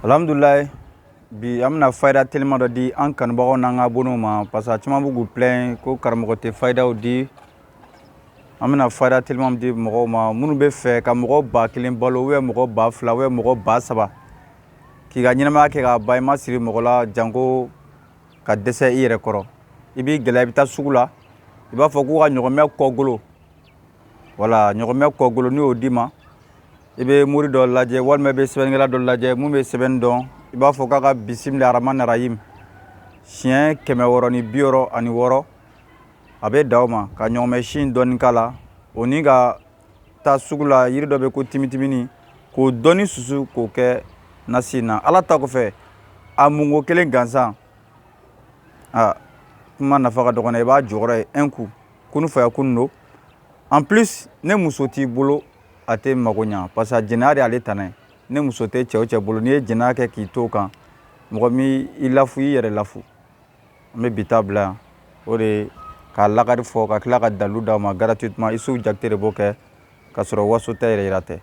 Alhamdulillah bi amna fayda tellement de di an kan bago nanga bono ma parce que ciment bugu plein ko karamo te fayda di amna fayda tellement di mogo ma munu be fe ka mogo ba kilen balo we mogo ba fla we mogo ba saba ki ga nyina ke ga bay ma siri mogo la jango ka dese ire koro ibi gele bi ta sugula iba fo ko ga nyogome ko golo wala nyogome ko golo ni odima ibe muri do laje walme be sebengela do laje mu be seben don iba fo ka bismillahir rahmanir rahim chien keme woroni bioro ani woro abe dawma ka nyogome shin don kala oni ga ta sugula yiri do be ko timitimini ko doni susu ko ke nasina ala ta ko fe amungo kelen gansan kuma nafa ka dogona iba jogore un coup kunu fa kunno en plus ne musoti bolo ate magonya parce que jinari ale tanay ne musote cewce bolo ni jina ke ki to kan mo mi ilafu yere lafu me bitabla ore ka lagari fo ka kila ka dalu da ma gratuitement isu jaktere boke ka soro waso tayre irate